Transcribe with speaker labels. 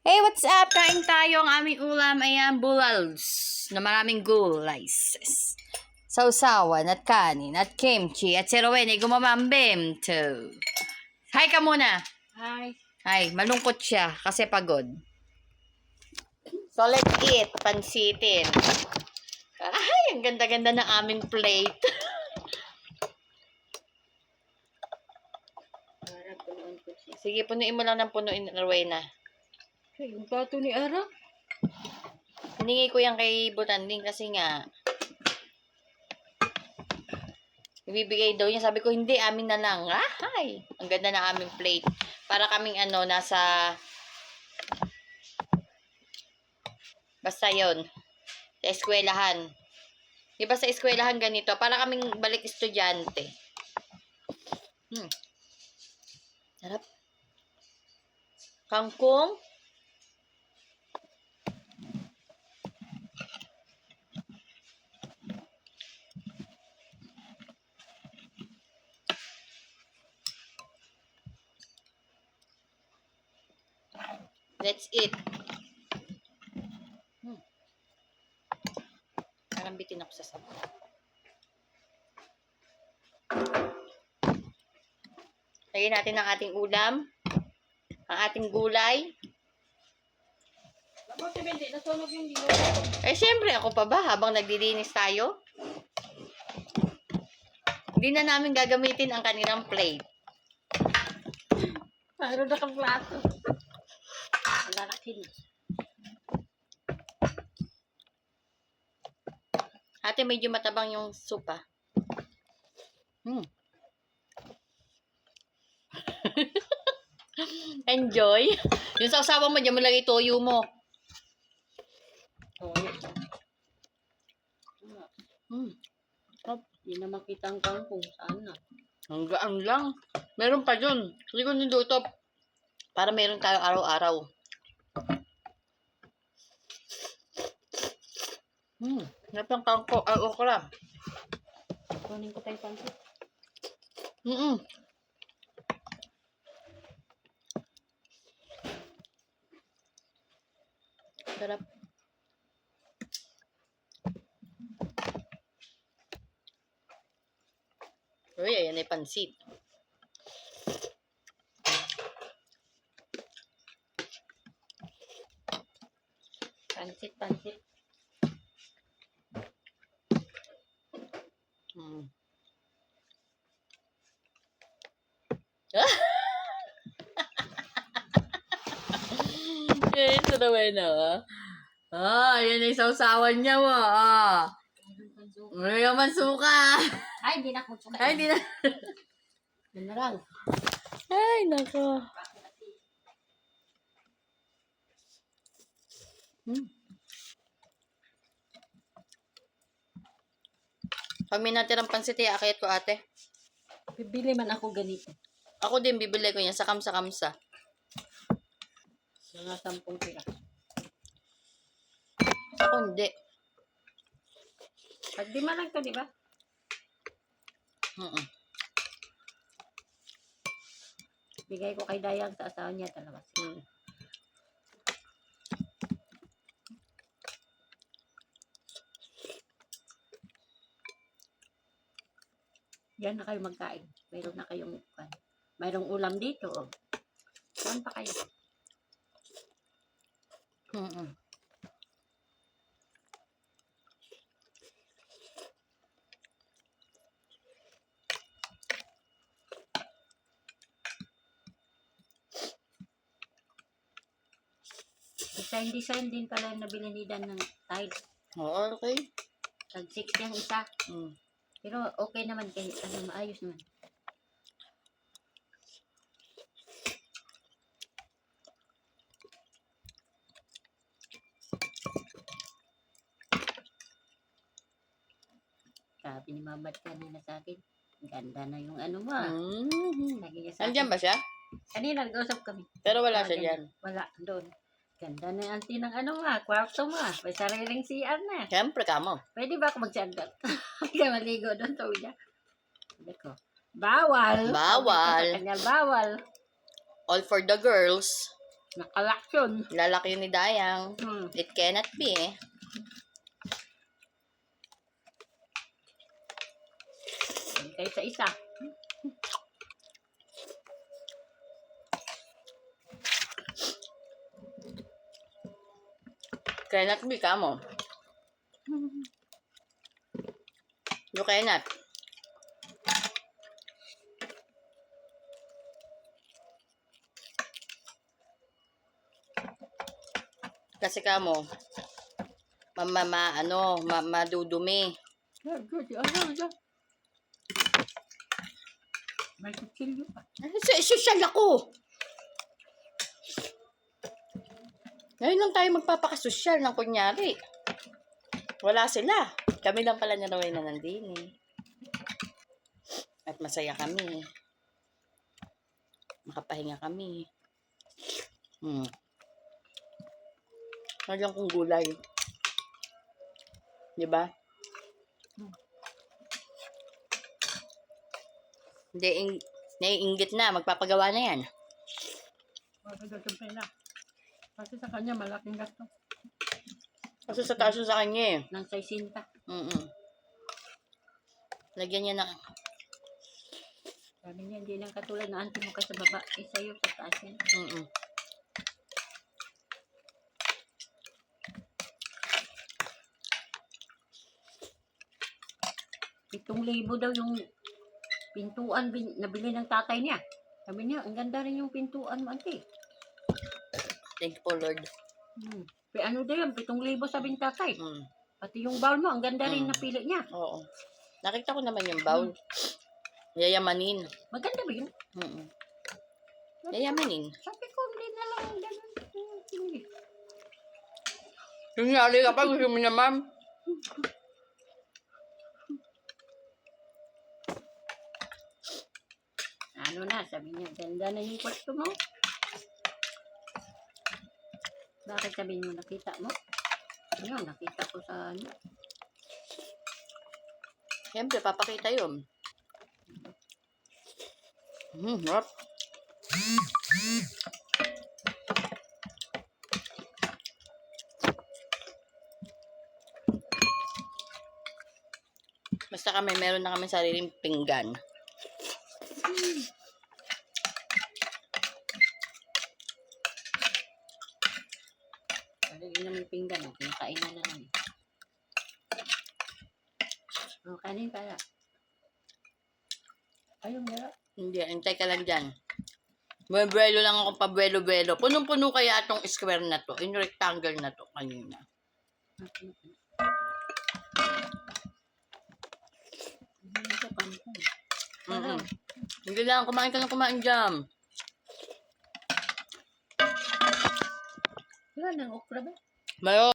Speaker 1: Hey, what's up? Kain tayo. Ang aming ulam ay ang bulals na maraming gulays. Sausawan at kanin at kimchi at si Rowen ay gumamambim to. Hi ka muna.
Speaker 2: Hi.
Speaker 1: Hi, malungkot siya kasi pagod. So let's eat. Pansitin. Ay, ang ganda-ganda ng aming plate. Sige, punuin mo lang ng punuin, Rowena.
Speaker 2: Hey, yung plato ni Ara.
Speaker 1: Hiningi ko yan kay Butanding kasi nga ibibigay daw niya. Sabi ko, hindi, amin na lang. Ay, ang ganda na aming plate. Para kaming nasa basta yon sa eskwelahan. Diba sa eskwelahan ganito? Para kaming balik estudyante. Sarap. Kangkong. Let's eat. Parang bitin ako sa sabaw. Lagyan natin ang ating ulam. Ang ating gulay. Eh, syempre, ako pa ba? Habang naglilinis tayo? Hindi na namin gagamitin ang kanilang plate.
Speaker 2: Mayroon na kang plato. Lalaki na.
Speaker 1: Ate, medyo matabang yung soup, ah. Enjoy. Yung sausawan mo, dyan mo lagay toyo mo.
Speaker 2: Hindi na makita ang kangkong. Saan na?
Speaker 1: Ang gaan lang. Meron pa dun. Hindi ko niluto. Para meron tayo araw-araw. Sarap ng kangko. Okra.
Speaker 2: Kunin ko tayo pansit.
Speaker 1: Sarap. Uy, ayan ay pansit.
Speaker 2: Pansit.
Speaker 1: Ito na Rowena, ayan ay sausawan niya mo. May naman suka.
Speaker 2: Ay, hindi na ako suka.
Speaker 1: Ay, hindi na.
Speaker 2: Yan na lang.
Speaker 1: Ay, nako. Pag may natirang pansit, akayat ko ate.
Speaker 2: Bibili man ako ganito.
Speaker 1: Ako din, bibili ko yan sa kamsa-kamsa.
Speaker 2: Mga 10 piraso.
Speaker 1: Ako hindi.
Speaker 2: Pag di man lang to, di ba? Bigay ko kay Dayang sa asawa niya talaga. Yan na kayo magkain. Mayroon na kayong mayroong ulam dito. Oh. Saan pa kayo? Design din pala yung nabili ni Dan ng tiles.
Speaker 1: Oo, okay.
Speaker 2: Tag 60 ang isa. Pero okay naman kahit maayos naman. Sabi ni Mamad kanina sa akin, ganda na yung ano mo. Sabi niya sa
Speaker 1: Andiyan
Speaker 2: akin.
Speaker 1: ba siya?
Speaker 2: Kanina nag-usap kami.
Speaker 1: Pero wala siya dyan.
Speaker 2: Wala, doon. Ganda na yung auntie ng ano mo, kwarto mo. May sariling CR na.
Speaker 1: Siyempre ka mo.
Speaker 2: Pwede ba ako mag-sandal? Hindi maligo doon, sabi niya. Sabi ko, bawal.
Speaker 1: Bawal.
Speaker 2: Sabi ko sa kanya, bawal.
Speaker 1: All for the girls.
Speaker 2: Nakalaksyon.
Speaker 1: Lalaki yun ni Dayang. It cannot be eh.
Speaker 2: Kaya sa isa.
Speaker 1: Cannot be ka mo. You cannot. Kasi ka mo, madudumi.
Speaker 2: May kutsilyo pa.
Speaker 1: Social ako. Ngayon lang tayo magpapakasosyal ng kunyari. Wala sila. Kami lang pala ni Rowena nandini. At masaya kami. Makapahinga kami. Nagyan kong gulay. Diba? Hindi, naiinggit na. Magpapagawa na yan.
Speaker 2: Kasi sa kanya malaking gasto.
Speaker 1: Kasi sa taas yun sa kanya eh.
Speaker 2: Nang 60.
Speaker 1: Lagyan niya na.
Speaker 2: Sabi niya, hindi lang katulad na auntie mo ka sa baba. Isa yun sa taas yan. 7,000 daw yung pintuan nabili ng tatay niya. Sabi niya, ang ganda rin yung pintuan mo, auntie.
Speaker 1: Thank you po, Lord.
Speaker 2: Ano daw yan, 7,000 sabi ng tatay. Pati yung bowl mo, ang ganda rin napili niya.
Speaker 1: Oo. Nakita ko naman yung bowl. Yayamanin.
Speaker 2: Maganda ba yun?
Speaker 1: Yayamanin.
Speaker 2: Sabi ko, hindi na lang ganun.
Speaker 1: Yung nyari ka pa, gusto mo na, ma'am.
Speaker 2: Ano na, sabi niya, ganda na yung kwarto mo. Bakit sabi niyo, nakita mo? Ano, nakita ko sa ano.
Speaker 1: Siyempre, papakita yun. Harap. Basta kami, meron na kami sariling pinggan.
Speaker 2: Palagay na may pinggan, kinakain na lang. Kanin pala. Ayun, meron.
Speaker 1: Hindi, hintay ka lang dyan. Buwelo lang ako pabuelo-buelo. Punong-puno kaya itong square na to. Yung rectangle na to kanina. Hindi lang, kumain ka lang kumain dyan.
Speaker 2: Wala nang okra ba?
Speaker 1: Mayo.